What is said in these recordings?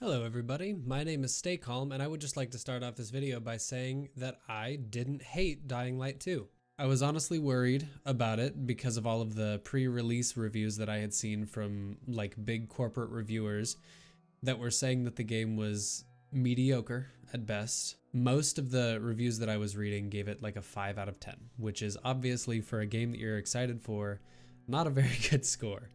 Hello everybody, my name is Staycalm and I would just like to start off this video by saying that I didn't hate Dying Light 2. I was honestly worried about it because of all of the pre-release reviews that I had seen from like big corporate reviewers that were saying that the game was mediocre at best. Most of the reviews that I was reading gave it like a 5 out of 10, which is obviously for a game that you're excited for, not a very good score.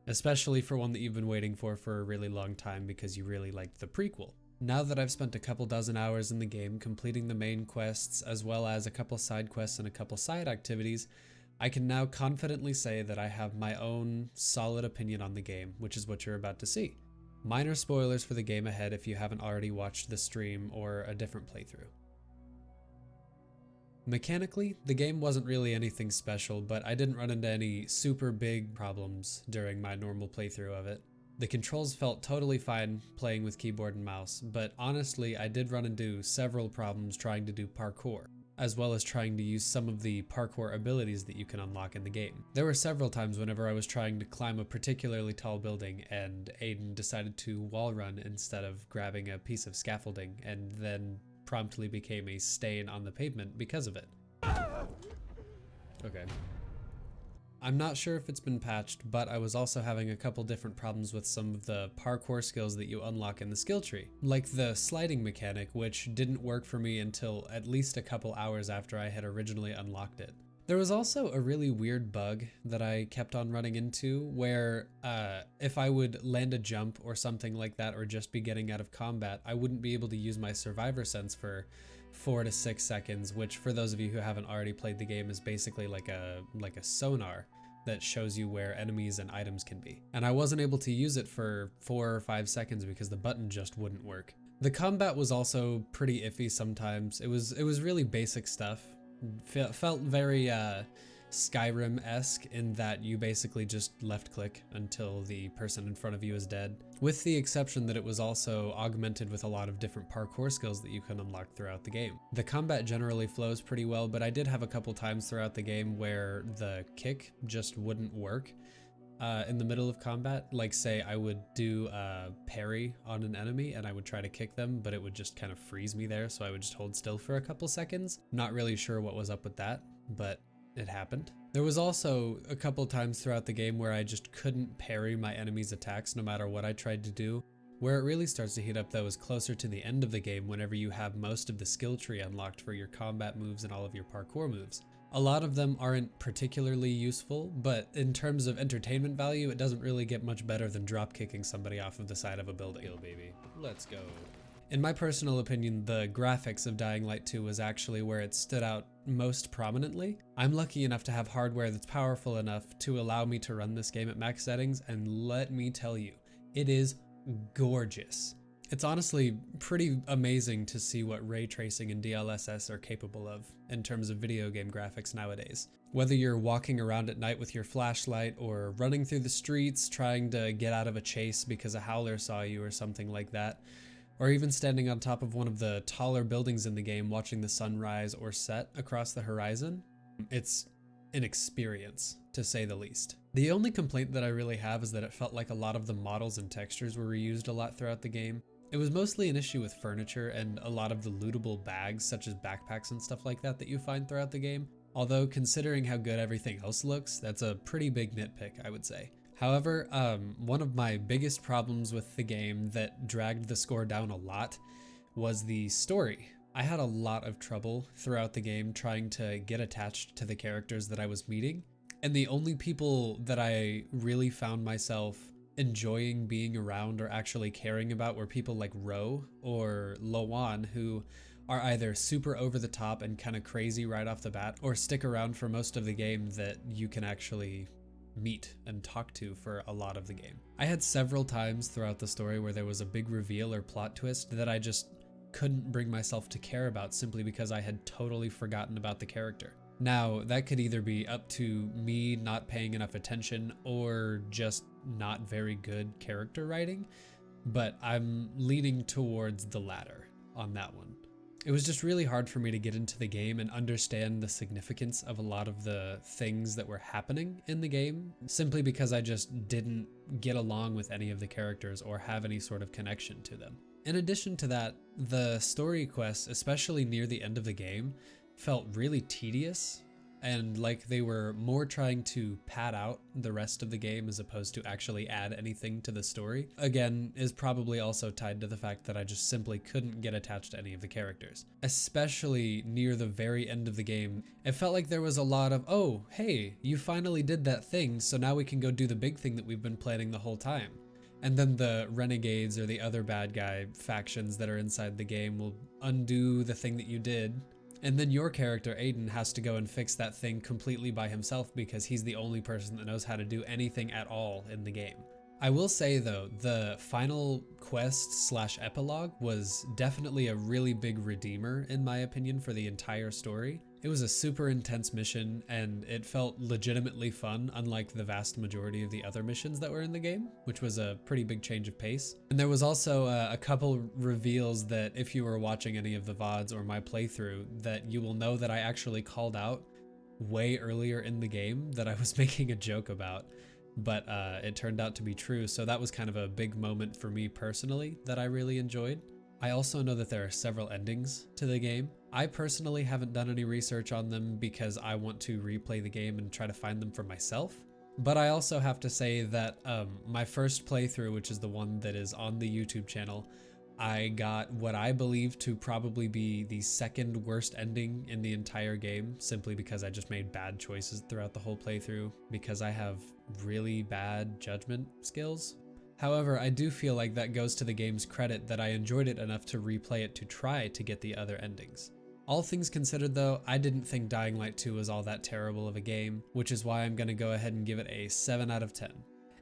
Especially for one that you've been waiting for a really long time because you really liked the prequel. Now that I've spent a couple dozen hours in the game completing the main quests as well as a couple side quests and a couple side activities, I can now confidently say that I have my own solid opinion on the game, which is what you're about to see. Minor spoilers for the game ahead if you haven't already watched the stream or a different playthrough. Mechanically, the game wasn't really anything special, but I didn't run into any super big problems during my normal playthrough of it. The controls felt totally fine playing with keyboard and mouse, but honestly I did run into several problems trying to do parkour, as well as trying to use some of the parkour abilities that you can unlock in the game. There were several times whenever I was trying to climb a particularly tall building and Aiden decided to wall run instead of grabbing a piece of scaffolding and then promptly became a stain on the pavement because of it. Okay. I'm not sure if it's been patched, but I was also having a couple different problems with some of the parkour skills that you unlock in the skill tree. Like the sliding mechanic, which didn't work for me until at least a couple hours after I had originally unlocked it. There was also a really weird bug that I kept on running into where if I would land a jump or something like that or just be getting out of combat, I wouldn't be able to use my survivor sense for 4 to 6 seconds, which for those of you who haven't already played the game is basically like a sonar that shows you where enemies and items can be. And I wasn't able to use it for 4 or 5 seconds because the button just wouldn't work. The combat was also pretty iffy sometimes. It was really basic stuff. Felt very Skyrim-esque in that you basically just left click until the person in front of you is dead, with the exception that it was also augmented with a lot of different parkour skills that you can unlock throughout the game. The combat generally flows pretty well, but I did have a couple times throughout the game where the kick just wouldn't work in the middle of combat. Like say I would do a parry on an enemy and I would try to kick them, but it would just kind of freeze me there, so I would just hold still for a couple seconds. Not really sure what was up with that, but it happened. There was also a couple times throughout the game where I just couldn't parry my enemy's attacks no matter what I tried to do. Where it really starts to heat up though is closer to the end of the game whenever you have most of the skill tree unlocked for your combat moves and all of your parkour moves. A lot of them aren't particularly useful, but in terms of entertainment value, it doesn't really get much better than drop kicking somebody off of the side of a building. Yo, baby, let's go. In my personal opinion, the graphics of Dying Light 2 was actually where it stood out most prominently. I'm lucky enough to have hardware that's powerful enough to allow me to run this game at max settings, and let me tell you, it is gorgeous. It's honestly pretty amazing to see what ray tracing and DLSS are capable of in terms of video game graphics nowadays. Whether you're walking around at night with your flashlight or running through the streets trying to get out of a chase because a howler saw you or something like that, or even standing on top of one of the taller buildings in the game watching the sun rise or set across the horizon, it's an experience, to say the least. The only complaint that I really have is that it felt like a lot of the models and textures were reused a lot throughout the game. It was mostly an issue with furniture and a lot of the lootable bags such as backpacks and stuff like that you find throughout the game. Although considering how good everything else looks, that's a pretty big nitpick, I would say. However, one of my biggest problems with the game that dragged the score down a lot was the story. I had a lot of trouble throughout the game trying to get attached to the characters that I was meeting, and the only people that I really found myself enjoying being around or actually caring about were people like Ro or Loan, who are either super over the top and kind of crazy right off the bat, or stick around for most of the game that you can actually meet and talk to for a lot of the game. I had several times throughout the story where there was a big reveal or plot twist that I just couldn't bring myself to care about simply because I had totally forgotten about the character. Now, that could either be up to me not paying enough attention or just not very good character writing, but I'm leaning towards the latter on that one. It was just really hard for me to get into the game and understand the significance of a lot of the things that were happening in the game, simply because I just didn't get along with any of the characters or have any sort of connection to them. In addition to that, the story quests, especially near the end of the game, felt really tedious and like they were more trying to pad out the rest of the game as opposed to actually add anything to the story. Again, is probably also tied to the fact that I just simply couldn't get attached to any of the characters. Especially near the very end of the game, it felt like there was a lot of, oh, hey, you finally did that thing, so now we can go do the big thing that we've been planning the whole time. And then the renegades or the other bad guy factions that are inside the game will undo the thing that you did. And then your character, Aiden, has to go and fix that thing completely by himself because he's the only person that knows how to do anything at all in the game. I will say though, the final quest slash epilogue was definitely a really big redeemer in my opinion for the entire story. It was a super intense mission and it felt legitimately fun, unlike the vast majority of the other missions that were in the game, which was a pretty big change of pace. And there was also a couple reveals that if you were watching any of the VODs or my playthrough, that you will know that I actually called out way earlier in the game that I was making a joke about. But it turned out to be true, so that was kind of a big moment for me personally that I really enjoyed. I also know that there are several endings to the game. I personally haven't done any research on them because I want to replay the game and try to find them for myself. But I also have to say that my first playthrough, which is the one that is on the YouTube channel, I got what I believe to probably be the second worst ending in the entire game, simply because I just made bad choices throughout the whole playthrough because I have really bad judgment skills. However, I do feel like that goes to the game's credit that I enjoyed it enough to replay it to try to get the other endings. All things considered though, I didn't think Dying Light 2 was all that terrible of a game, which is why I'm gonna go ahead and give it a 7 out of 10.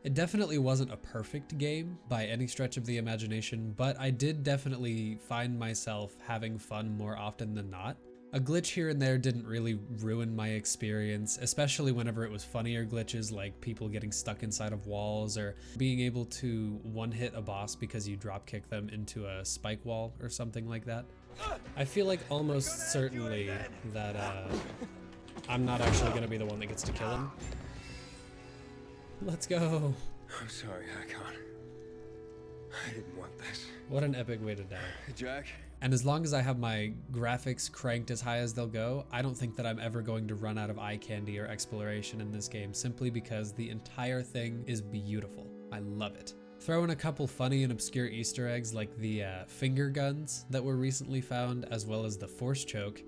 It definitely wasn't a perfect game by any stretch of the imagination, but I did definitely find myself having fun more often than not. A glitch here and there didn't really ruin my experience, especially whenever it was funnier glitches like people getting stuck inside of walls or being able to one-hit a boss because you dropkick them into a spike wall or something like that. I feel like almost certainly that I'm not actually going to be the one that gets to kill him. Let's go. I'm sorry, Hakon. I didn't want this. What an epic way to die. Jack? And as long as I have my graphics cranked as high as they'll go, I don't think that I'm ever going to run out of eye candy or exploration in this game, simply because the entire thing is beautiful. I love it. Throw in a couple funny and obscure Easter eggs like the finger guns that were recently found, as well as the force choke,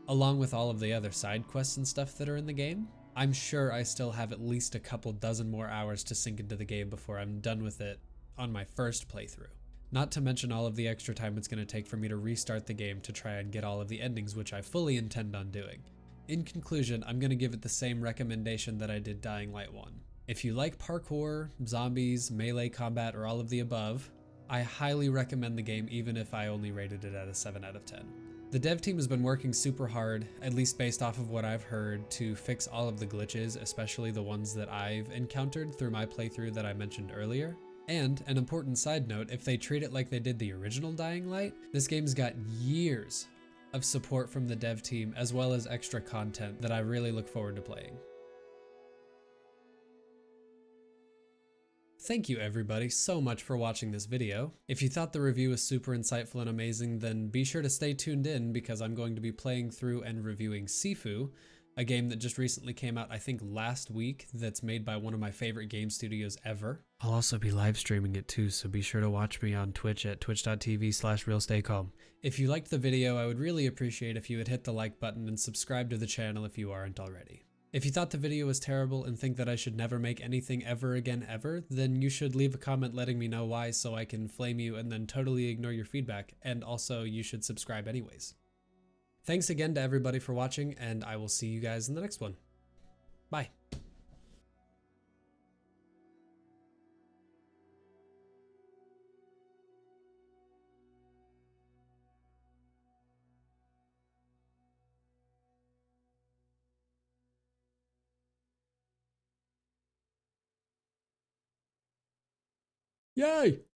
along with all of the other side quests and stuff that are in the game. I'm sure I still have at least a couple dozen more hours to sink into the game before I'm done with it on my first playthrough. Not to mention all of the extra time it's going to take for me to restart the game to try and get all of the endings, which I fully intend on doing. In conclusion, I'm going to give it the same recommendation that I did Dying Light 1. If you like parkour, zombies, melee combat, or all of the above, I highly recommend the game even if I only rated it at a 7 out of 10. The dev team has been working super hard, at least based off of what I've heard, to fix all of the glitches, especially the ones that I've encountered through my playthrough that I mentioned earlier. And an important side note, if they treat it like they did the original Dying Light, this game's got years of support from the dev team as well as extra content that I really look forward to playing. Thank you everybody so much for watching this video. If you thought the review was super insightful and amazing, then be sure to stay tuned in because I'm going to be playing through and reviewing Sifu, a game that just recently came out I think last week that's made by one of my favorite game studios ever. I'll also be live streaming it too, so be sure to watch me on Twitch at twitch.tv/realstaycalm. If you liked the video, I would really appreciate if you would hit the like button and subscribe to the channel if you aren't already. If you thought the video was terrible and think that I should never make anything ever again ever, then you should leave a comment letting me know why so I can flame you and then totally ignore your feedback, and also you should subscribe anyways. Thanks again to everybody for watching, and I will see you guys in the next one. Bye. Yay!